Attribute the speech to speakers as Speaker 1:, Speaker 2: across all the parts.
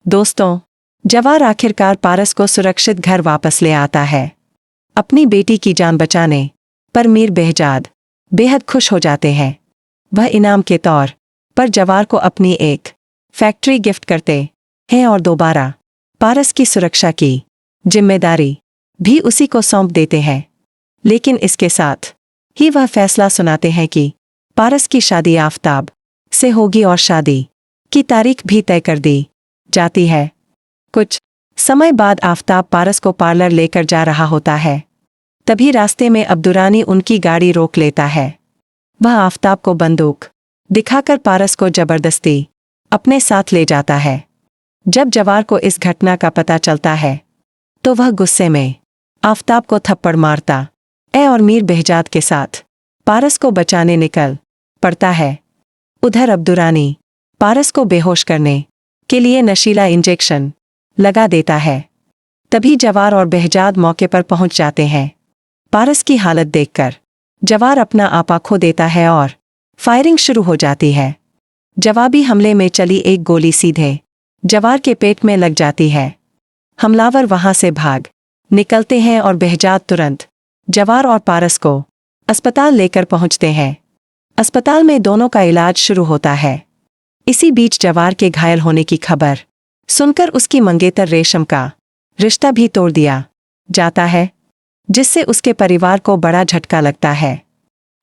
Speaker 1: दोस्तों, जवार आखिरकार पारस को सुरक्षित घर वापस ले आता है। अपनी बेटी की जान बचाने पर मीर बेहजाद बेहद खुश हो जाते हैं। वह इनाम के तौर पर जवार को अपनी एक फैक्ट्री गिफ्ट करते हैं और दोबारा पारस की सुरक्षा की जिम्मेदारी भी उसी को सौंप देते हैं। लेकिन इसके साथ ही वह फैसला सुनाते हैं कि पारस की शादी आफताब से होगी और शादी की तारीख भी तय कर दी जाती है। कुछ समय बाद आफताब पारस को पार्लर लेकर जा रहा होता है। तभी रास्ते में अब्दुरानी उनकी गाड़ी रोक लेता है। वह आफताब को बंदूक दिखाकर पारस को जबरदस्ती अपने साथ ले जाता है। जब जवार को इस घटना का पता चलता है तो वह गुस्से में आफताब को थप्पड़ मारता है और मीर बेहजाद के साथ पारस को बचाने निकल पड़ता है। उधर अब्दुरानी पारस को बेहोश करने के लिए नशीला इंजेक्शन लगा देता है। तभी जवार और बेहजाद मौके पर पहुंच जाते हैं। पारस की हालत देखकर जवार अपना आपा खो देता है और फायरिंग शुरू हो जाती है। जवाबी हमले में चली एक गोली सीधे जवार के पेट में लग जाती है। हमलावर वहां से भाग निकलते हैं और बेहजाद तुरंत जवार और पारस को अस्पताल लेकर पहुंचते हैं। अस्पताल में दोनों का इलाज शुरू होता है। इसी बीच जवार के घायल होने की खबर सुनकर उसकी मंगेतर रेशम का रिश्ता भी तोड़ दिया जाता है, जिससे उसके परिवार को बड़ा झटका लगता है।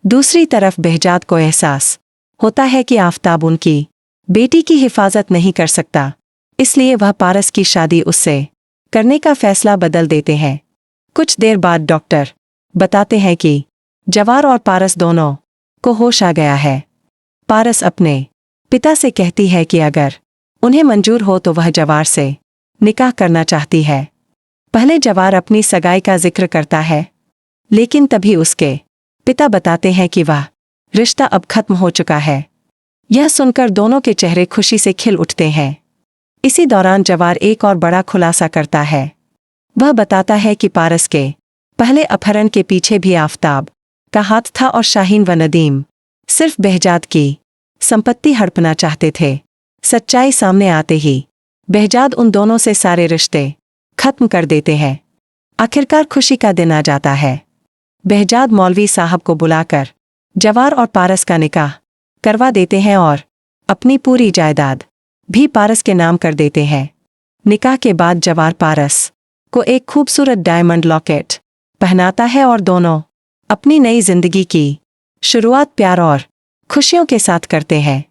Speaker 1: दूसरी तरफ बेहजाद को एहसास होता है कि आफताब उनकी बेटी की हिफाजत नहीं कर सकता, इसलिए वह पारस की शादी उससे करने का फैसला बदल देते हैं। कुछ देर बाद डॉक्टर बताते हैं कि जवार और पारस दोनों को होश आ गया है। पारस अपने पिता से कहती है कि अगर उन्हें मंजूर हो तो वह जवार से निकाह करना चाहती है। पहले जवार अपनी सगाई का जिक्र करता है, लेकिन तभी उसके पिता बताते हैं कि वह रिश्ता अब खत्म हो चुका है। यह सुनकर दोनों के चेहरे खुशी से खिल उठते हैं। इसी दौरान जवार एक और बड़ा खुलासा करता है। वह बताता है कि पारस के पहले अपहरण के पीछे भी आफताब का हाथ था और शाहीन व नदीम सिर्फ बेहजाद की संपत्ति हड़पना चाहते थे। सच्चाई सामने आते ही बेहजाद उन दोनों से सारे रिश्ते खत्म कर देते हैं। आखिरकार खुशी का दिन आ जाता है। बेहजाद मौलवी साहब को बुलाकर जवार और पारस का निकाह करवा देते हैं और अपनी पूरी जायदाद भी पारस के नाम कर देते हैं। निकाह के बाद जवार पारस को एक खूबसूरत डायमंड लॉकेट पहनाता है और दोनों अपनी नई जिंदगी की शुरुआत प्यार और खुशियों के साथ करते हैं।